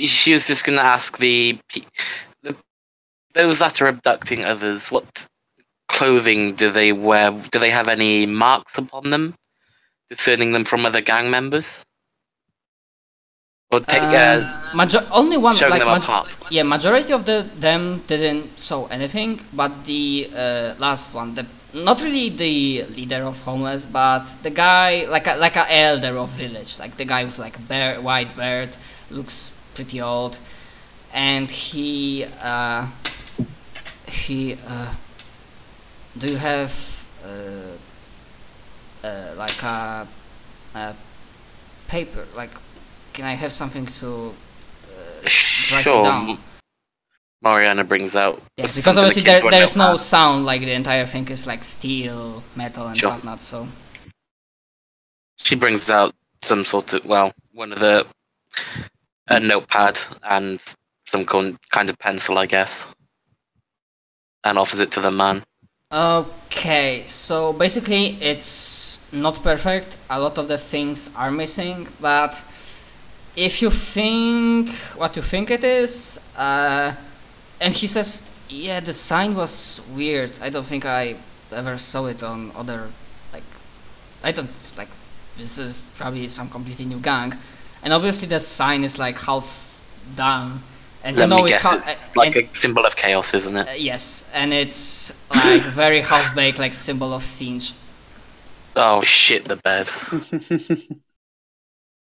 she was just going to ask the those that are abducting others, what clothing do they wear? Do they have any marks upon them, discerning them from other gang members? Or only one, showing them apart. Yeah, majority of them didn't show anything, but the last one, not really the leader of homeless, but the guy like a elder of village, like the guy with like a white beard, looks pretty old, and he do you have like a paper, like, can I have something to write it down? Mariana brings out. Yeah, because obviously there is no sound, like the entire thing is like steel, metal, and whatnot. So she brings out some sort of one of a notepad and some kind of pencil, I guess, and offers it to the man. Okay, so basically it's not perfect. A lot of the things are missing, but if you think what you think it is, and he says, yeah, the sign was weird. I don't think I ever saw it on other, like, I don't, like, this is probably some completely new gang. And obviously the sign is like half done. And Let me guess, it's like a symbol of chaos, isn't it? Yes, and it's like very half-baked, like symbol of siege. Oh shit, the bed.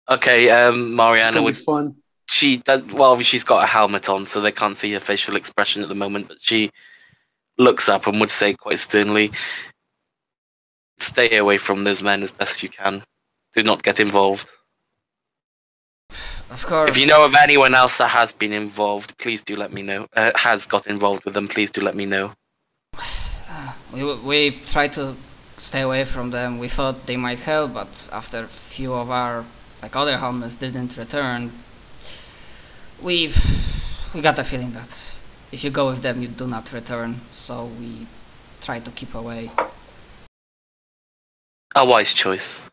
Okay, Mariana would. Fun. She does well. She's got a helmet on, so they can't see her facial expression at the moment. But she looks up and would say quite sternly, "Stay away from those men as best you can. Do not get involved." Of course. If you know of anyone else that has been involved, please do let me know. Has got involved with them, please do let me know. We tried to stay away from them. We thought they might help, but after a few of our other homeless didn't return, we got the feeling that if you go with them, you do not return. So we try to keep away. A wise choice.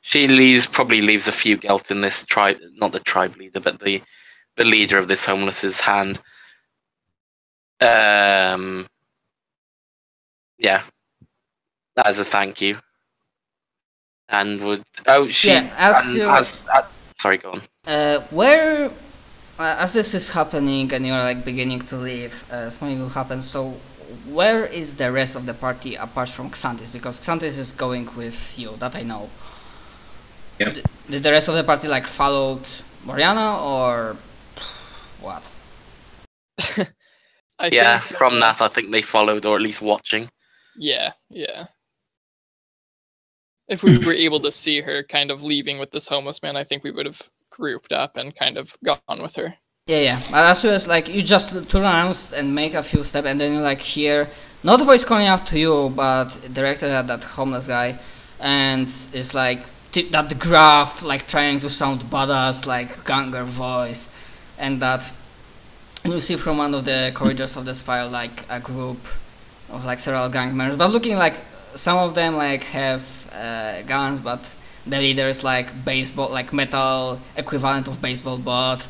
She probably leaves a few gelt in this tribe, not the tribe leader, but the leader of this homeless's hand. Yeah, as a thank you. And would sorry, go on. Where as this is happening and you're like beginning to leave, something will happen. So where is the rest of the party apart from Xantis? Because Xantis is going with you, that I know. Yep. Did the rest of the party like followed Mariana or what? From that I think they followed, or at least watching. Yeah. If we were able to see her kind of leaving with this homeless man, I think we would have grouped up and kind of gone with her. Yeah. But as soon as like you just turn around and make a few steps, and then you like hear not a voice calling out to you, but directed at that homeless guy, and it's like that gruff, like trying to sound badass, like ganger voice, and that you see from one of the corridors of the spiral like a group of like several gang members, but looking like some of them like have guns, but the leader is like baseball, like metal equivalent of baseball bat,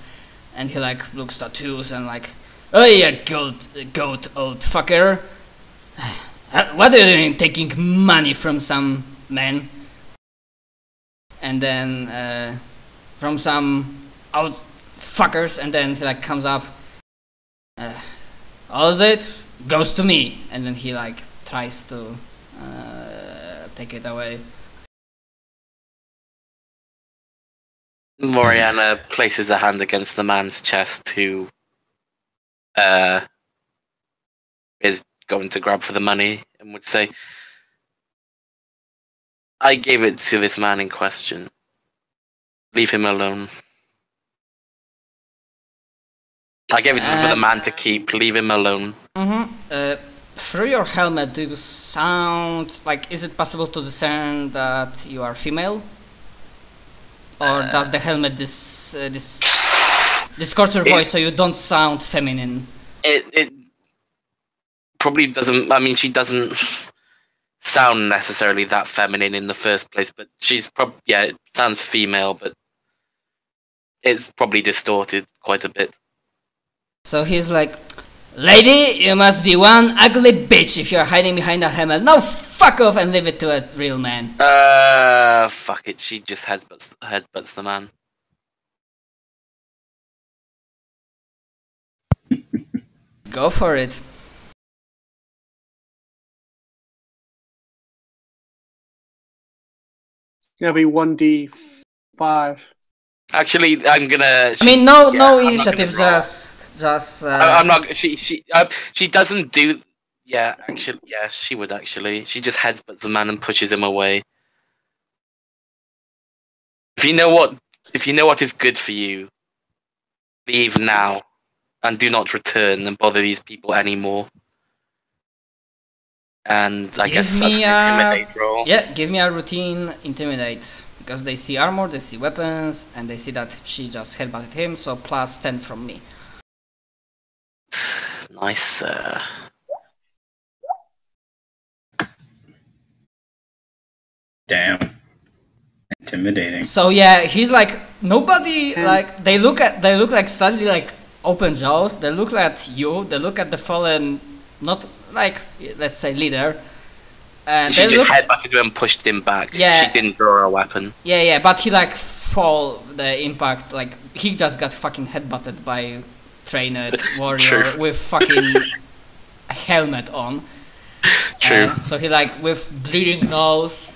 and he like looks tattoos and like, oh yeah, goat old fucker, what are you doing taking money from some men? And then from some out fuckers, and then he like comes up, all of it goes to me, and then he like tries to take it away. Mariana places a hand against the man's chest, who is going to grab for the money, and would say, I gave it to this man in question. Leave him alone. I gave it for the man to keep. Leave him alone. Through your helmet, do you sound like? Is it possible to discern that you are female, or does the helmet distorts your voice so you don't sound feminine? It probably doesn't. I mean, she doesn't sound necessarily that feminine in the first place, but she's it sounds female, but it's probably distorted quite a bit. So he's like, "Lady, you must be one ugly bitch if you're hiding behind a helmet. Now fuck off and leave it to a real man." Fuck it. She just headbutts the man. Go for it. It's gonna be 1d5. Actually, I'm gonna. I mean, no initiative, just. I'm not. She doesn't do. Yeah, actually, yeah, she would actually. She just headbutts the man and pushes him away. If you know what is good for you, leave now, and do not return and bother these people anymore. And I guess that's an intimidate roll. Yeah, give me a routine intimidate. Because they see armor, they see weapons, and they see that she just headbutted him, so plus 10 from me. Nice. Damn. Intimidating. So yeah, he's like, nobody, like, they look like slightly like open jaws, they look at you, they look at the fallen, not like, let's say, leader. And she just headbutted him and pushed him back. Yeah. She didn't draw a weapon. Yeah, but he like fall the impact, like he just got fucking headbutted by trained warrior with fucking a helmet on. True. So he like with bleeding nose,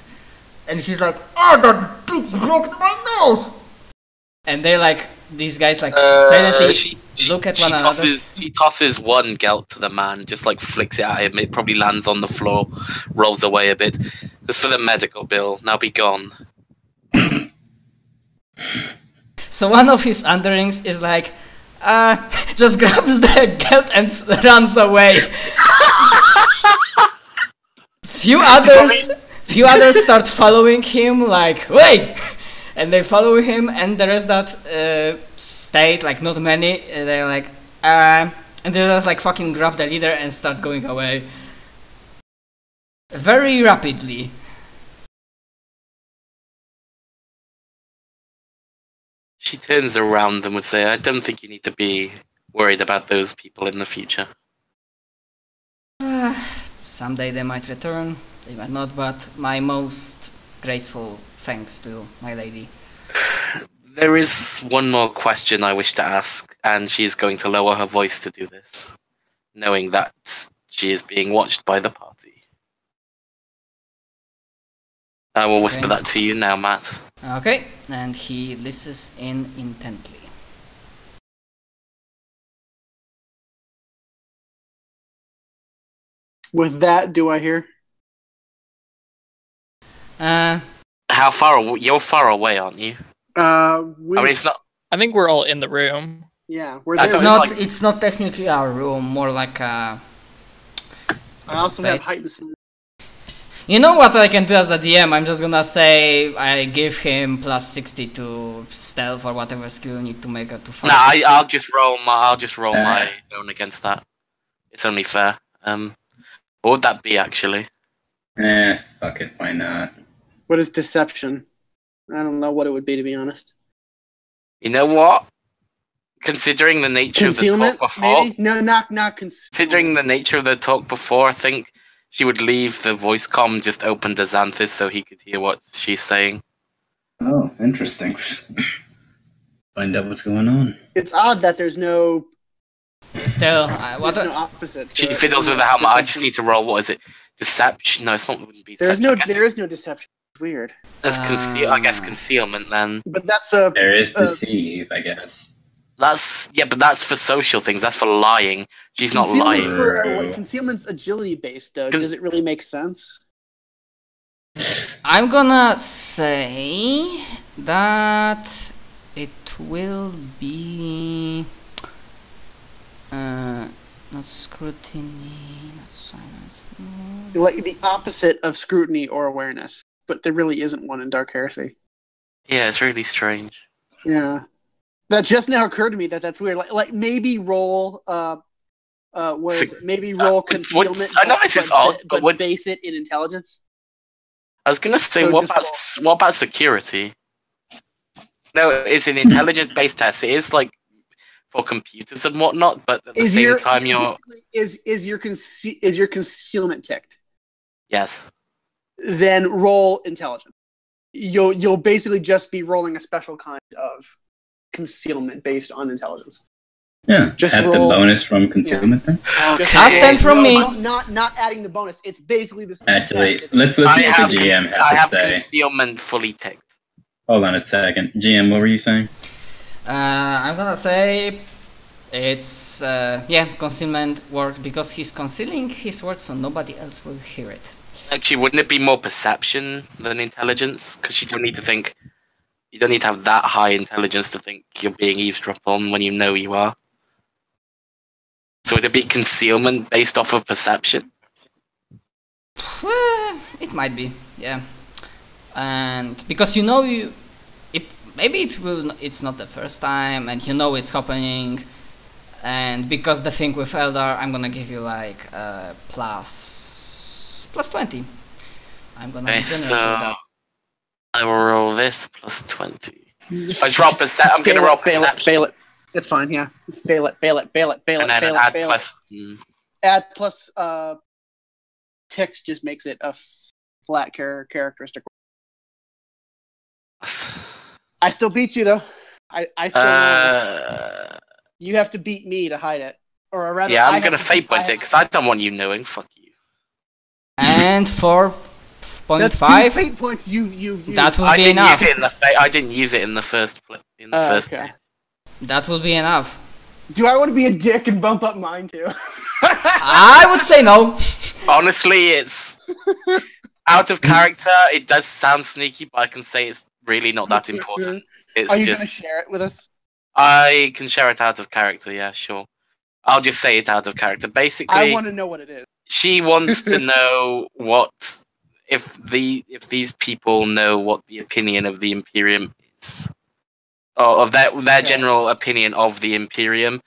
and he's like, "Oh, that bitch broke my nose!" And they like, these guys like silently look at one another. He tosses one gelt to the man, just like flicks it at him. It probably lands on the floor, rolls away a bit. Just for the medical bill. Now be gone. So one of his underlings is like, just grabs the gelt and runs away. Few others start following him, like, wait! And they follow him, and the rest that stayed, like not many, they're like, and they just like fucking grab the leader and start going away. Very rapidly. She turns around and would say, I don't think you need to be worried about those people in the future. Someday they might return, they might not, but my most graceful thanks to my lady. There is one more question I wish to ask, and she's going to lower her voice to do this, knowing that she is being watched by the party. I will whisper that to you now, Matt. Okay, and he listens in intently. With that, do I hear? How far? You're far away, aren't you? I mean, it's not. I think we're all in the room. Yeah, we're there. It's not technically our room, more like a. I also have heightened. You know what I can do as a DM? I'm just gonna say I give him plus 60 to stealth or whatever skill you need to make it to fight. Nah, I'll just roll my own against that. It's only fair. What would that be actually? Fuck it, why not? What is deception? I don't know what it would be, to be honest. You know what? Considering the nature of the talk before, maybe? No, not considering the nature of the talk before, I think she would leave the voice comm just open to Xanthus so he could hear what she's saying. Oh, interesting. Find out what's going on. It's odd that there's no. Still, there's no opposite. She fiddles with the helmet. I just need to roll. What is it? Deception? No, it's not. Wouldn't be deception. There is no deception. It's weird. That's I guess concealment then. But that's There is deceive, I guess. But that's for social things. That's for lying. She's not lying. Concealment's agility based, though. Does it really make sense? I'm gonna say that it will be not scrutiny, not silence. Like the opposite of scrutiny or awareness, but there really isn't one in Dark Heresy. Yeah, it's really strange. Yeah. That just now occurred to me that's weird. Like maybe roll maybe roll concealment. I know this is odd, but base it in intelligence. I was gonna say, what about security? No, it's an intelligence-based test. It is like for computers and whatnot, but at the same time, is your concealment ticked? Yes. Then roll intelligence. You'll basically just be rolling a special kind of concealment based on intelligence. Yeah, Just add roll- the bonus from concealment then. Just That's 10 from me. Not adding the bonus. It's basically the same. Actually, test. let's see what the GM I has have to say. concealment fully ticked. Hold on a second. GM, what were you saying? I'm gonna say it's concealment works because he's concealing his words so nobody else will hear it. Actually, wouldn't it be more perception than intelligence? Because you don't need to think. You don't need to have that high intelligence to think you're being eavesdropped on when you know you are. So would it be concealment based off of perception? It might be, yeah. And because it's not the first time, and you know it's happening. And because the thing with Eldar, I'm gonna give you like plus 20. I'm gonna be generous with that. I will roll this plus 20. I just roll I'm gonna roll perception. Fail it. It's fine. Yeah, fail it. And then add plus. Add plus. Text just makes it a flat characteristic. I still beat you though. I still. You have to beat me to hide it, or rather. Yeah, I'm gonna fate point it because I don't want you knowing. Fuck you. And 4.5. That's 2 fate points. You. That will be enough. I didn't use it in the first place. Okay. That will be enough. Do I want to be a dick and bump up mine too? I would say no. Honestly, it's out of character. It does sound sneaky, but I can say it's really not that important. It's Are you just gonna share it with us? I can share it out of character. Yeah, sure. I'll just say it out of character. Basically, I want to know what it is. She wants to know what if these people know what the opinion of the Imperium is, or of their general opinion of the Imperium,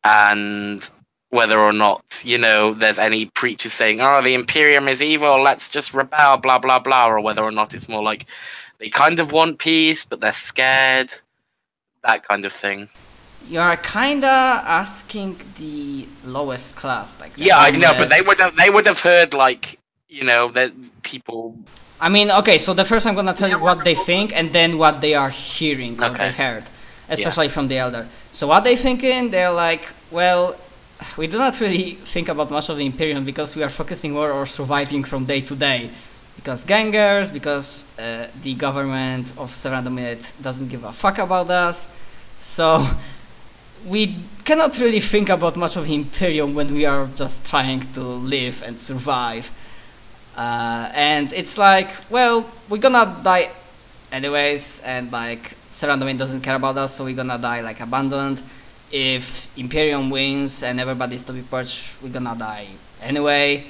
and whether or not there's any preachers saying, "Oh, the Imperium is evil. Let's just rebel," blah blah blah, or whether or not it's more like they kind of want peace but they're scared, that kind of thing. You are kinda asking the lowest class, like yeah, I know, but they would have heard that people. I mean, okay, so the first I'm gonna tell you what they think, and then what they are hearing or they heard, especially from the Elder. So what they thinking? They're like, well, we do not really think about much of the Imperium because we are focusing more on surviving from day to day, because gangers, because the government of Serandominate doesn't give a fuck about us, so. We cannot really think about much of the Imperium when we are just trying to live and survive. And it's like, well, we're gonna die anyways, and like Serandomin doesn't care about us, so we're gonna die like abandoned. If Imperium wins and everybody's to be purged, we're gonna die anyway.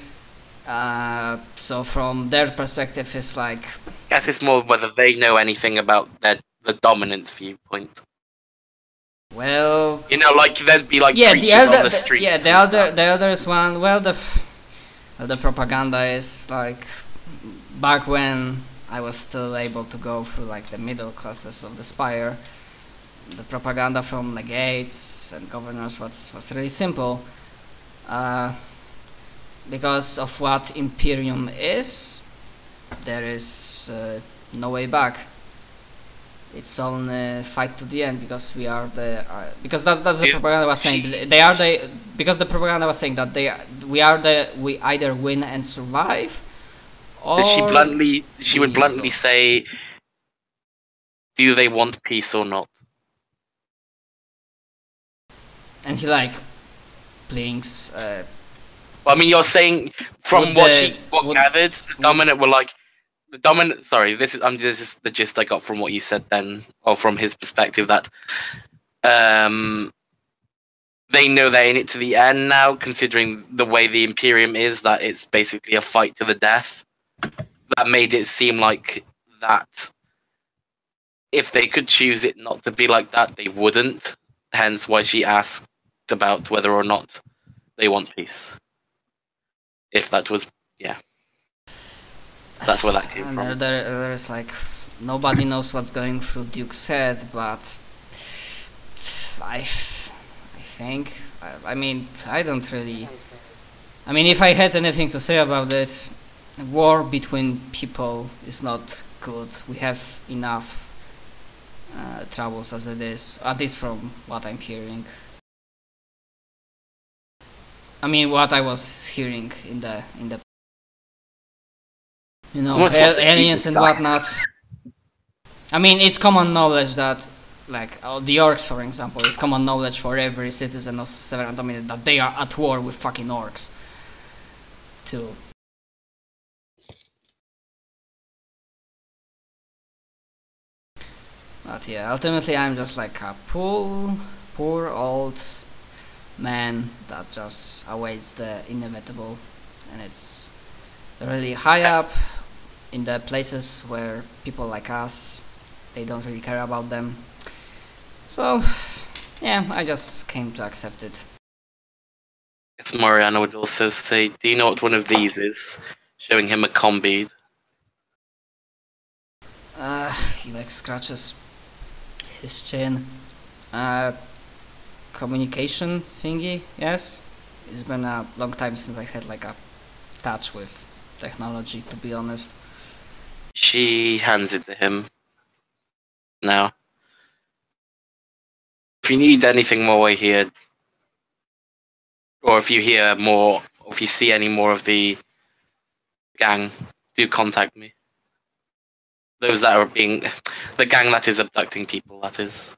So from their perspective, it's like. I guess it's more whether they know anything about the dominance viewpoint. Well, like there'd be like preachers on the streets. Yeah, the other is one. Well, the propaganda is like back when I was still able to go through like the middle classes of the Spire. The propaganda from legates and governors was really simple, because of what Imperium is. There is no way back. It's only fight to the end because we are because that's the propaganda was saying because the propaganda was saying that we either win and survive, or she would bluntly say, do they want peace or not? And he like blinks. Well, I mean, you're saying from what gathered, the dominant were like. The dominant. Sorry, this is the gist I got from what you said then, or from his perspective, that they know they're in it to the end now, considering the way the Imperium is, that it's basically a fight to the death. That made it seem like that if they could choose it not to be like that, they wouldn't. Hence why she asked about whether or not they want peace. If that was, yeah. That's where that came from. There is like nobody knows what's going through Duke's head, but I think, I mean, I don't really, I mean, if I had anything to say about it, war between people is not good. We have enough troubles as it is, at least from what I'm hearing. I mean, what I was hearing in the you know, aliens and whatnot. I mean, it's common knowledge that, like, the orcs, for example, it's common knowledge for every citizen of Seven Dominant that they are at war with fucking orcs. Too. But yeah, ultimately I'm just like a poor old man that just awaits the inevitable, and it's really high up in the places where people like us, they don't really care about them. So yeah, I just came to accept it. Yes, Mariana would also say, do you know what one of these is? Showing him a combead. He like scratches his chin. Communication thingy, yes. It's been a long time since I had like a touch with technology, to be honest. She hands it to him. Now, if you need anything more here, or if you hear more, or if you see any more of the gang, do contact me. Those that are being, the gang that is abducting people, that is.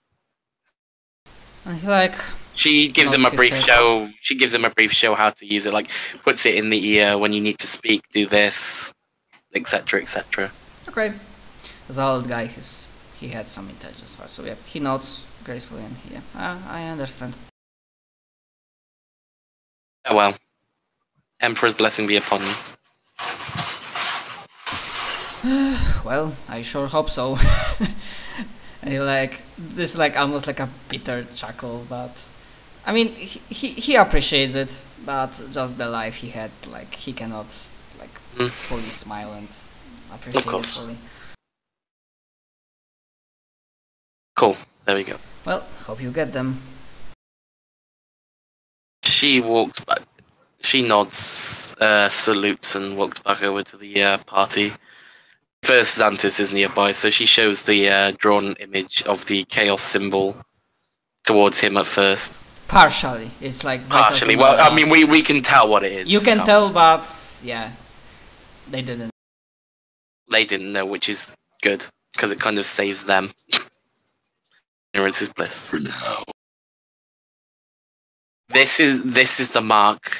And he like, she gives him a brief show. She gives him a brief show how to use it, like puts it in the ear when you need to speak. Do this, etc., etc. Okay. The old guy, he had some intelligence, so yeah, he nods gracefully, and yeah, I understand. Oh well. Emperor's blessing be upon you. Well, I sure hope so. And he like, this is like almost like a bitter chuckle, but I mean, he appreciates it, but just the life he had, like, he cannot like fully smile and appreciate it fully. Cool, there we go. Well, hope you get them. She walks back. She nods, salutes, and walks back over to the party. First, Xanthus is nearby, so she shows the drawn image of the chaos symbol towards him at first. Partially, it's like right partially. Well, I mean, we can tell what it is. You can tell, but yeah, they didn't. They didn't know, which is good because it kind of saves them. Ignorance is bliss. For now. This is the mark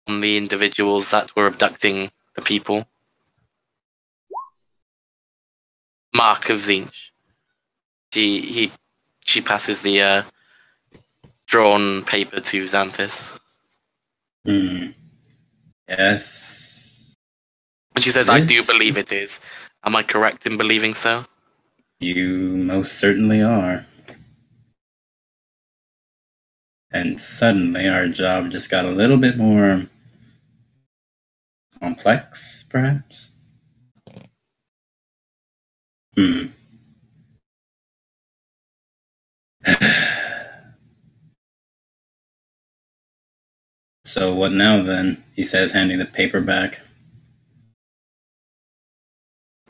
on the individuals that were abducting the people. Mark of Zinch. She passes the drawn paper to Xanthus. Yes. And she says, I do believe it is. Am I correct in believing so? You most certainly are. And suddenly our job just got a little bit more complex, perhaps? So what now then? He says, handing the paper back.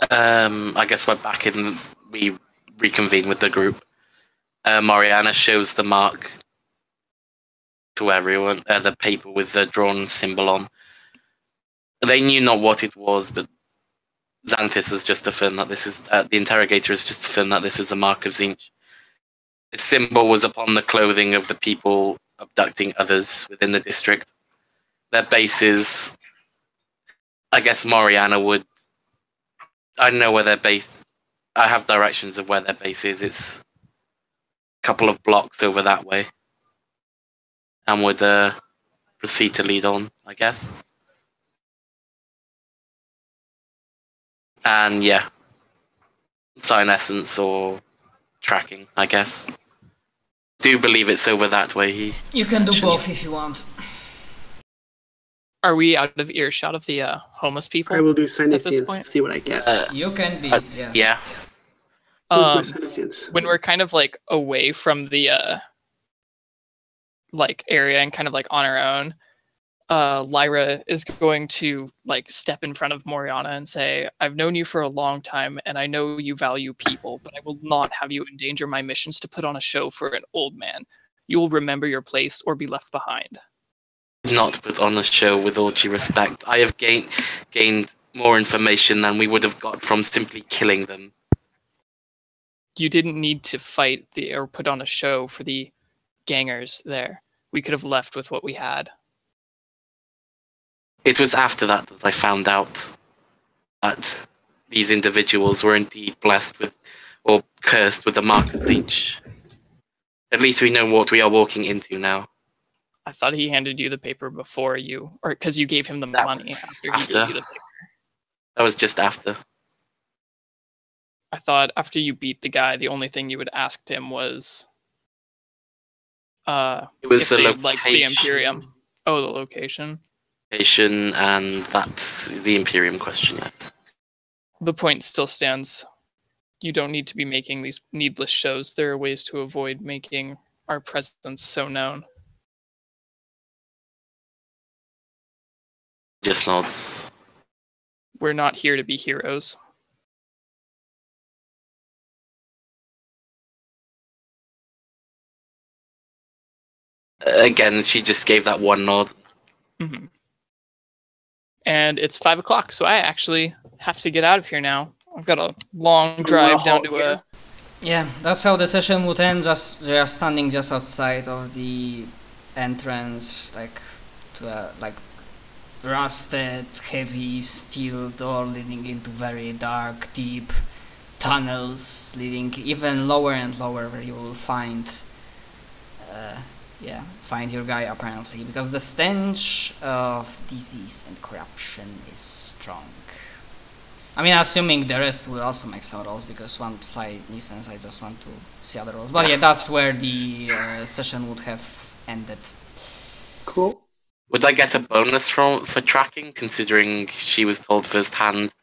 I guess we're back in. We reconvene with the group. Mariana shows the mark to everyone, the paper with the drawn symbol on. They knew not what it was, but Xanthus has just affirmed that this is, the interrogator has just affirmed that this is the mark of Zinch. The symbol was upon the clothing of the people abducting others within the district. Their bases, I guess Mariana would, I know where they're based. I have directions of where their base is. It's a couple of blocks over that way. And would proceed to lead on, I guess. And yeah, sign essence or tracking, I guess. Do believe it's over that way. You can do both if you want. Are we out of earshot of the homeless people? I will do this senescence point? and see what I get. You can be, yeah. Yeah. Who's my senescence? When we're kind of like away from the like area and kind of like on our own, Lyra is going to like step in front of Moriana and say, I've known you for a long time and I know you value people, but I will not have you endanger my missions to put on a show for an old man. You will remember your place or be left behind. Not put on a show, with all due respect. I have gained more information than we would have got from simply killing them. You didn't need to fight or put on a show for the gangers there. We could have left with what we had. It was after that that I found out that these individuals were indeed blessed with, or cursed with the Mark of Leech. At least we know what we are walking into now. I thought he handed you the paper before you, or because you gave him the That money was after he gave you the paper. That was just after. I thought after you beat the guy, the only thing you would ask him was, It was if the they location. liked the Imperium. Oh, the location. And that's the Imperium question, yes. The point still stands. You don't need to be making these needless shows. There are ways to avoid making our presence so known. Just nods. We're not here to be heroes. Again, she just gave that one nod. Mm-hmm. And it's 5 o'clock, so I actually have to get out of here now. I've got a long drive down to a... Yeah, that's how the session would end. Just they are standing just outside of the entrance, like to a like rusted, heavy steel door leading into very dark, deep tunnels, leading even lower and lower, where you will find your guy apparently, because the stench of disease and corruption is strong. I mean, assuming the rest will also make some rolls, because once I listen, I just want to see other rolls. But yeah, that's where the session would have ended. Cool. Would I get a bonus for tracking, considering she was told firsthand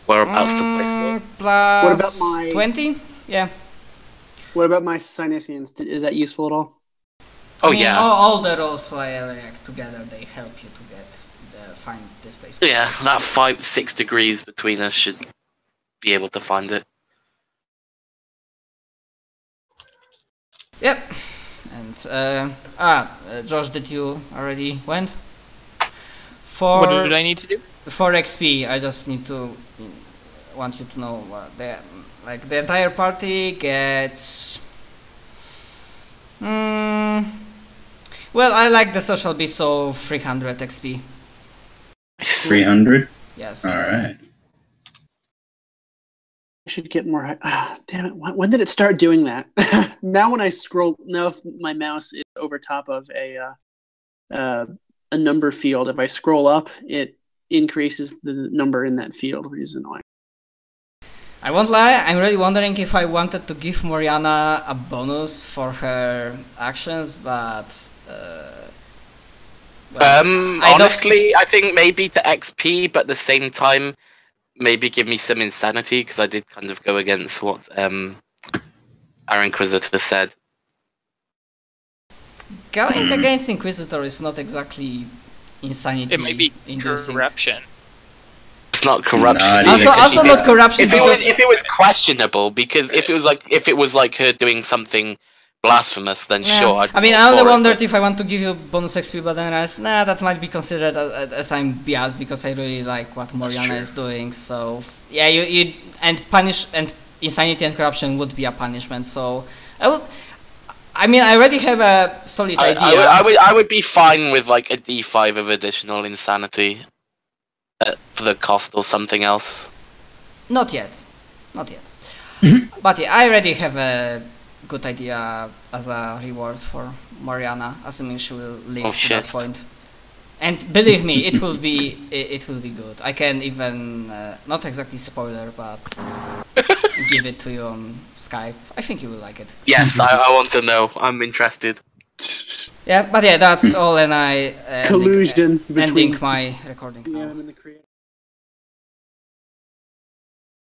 whereabouts the place was? Plus What about my 20? Yeah. What about my senescence? Is that useful at all? Oh, I mean, yeah. all the rolls like together, they help you to get find this place. Yeah, that 5-6 degrees between us should be able to find it. Yep. And Josh, did you already went? What did I need to do? For XP, I just want you to know the entire party gets. Well, I like the social beast, so 300 XP. 300? Yes. Alright. I should get more. Damn it! When did it start doing that? Now, when I scroll, now if my mouse is over top of a number field, if I scroll up, it increases the number in that field, which is annoying. I won't lie, I'm really wondering if I wanted to give Moriana a bonus for her actions, but honestly, I think maybe to XP, but at the same time, maybe give me some insanity, because I did kind of go against what our Inquisitor said. Going against Inquisitor is not exactly insanity. It might be inducing. corruption. It's not corruption. No, Also not corruption. If it was questionable, because if it was like her doing something blasphemous, then sure. I mean, I only wondered if I want to give you bonus XP, but then I realized, that might be considered as I'm biased, because I really like what Moriana is doing. So yeah, you and punish and insanity and corruption would be a punishment. So I mean, I already have a solid idea. I would be fine with like a D5 of additional insanity for the cost or something else. Not yet. But yeah, I already have a good idea as a reward for Moriana, assuming she will live to that point. And believe me, it will be good. I can even not exactly spoiler, but give it to you on Skype. I think you will like it. Yes, I want to know. I'm interested. Yeah, but yeah, that's all, and I Collusion ending between my recording. the now. GM and the creator.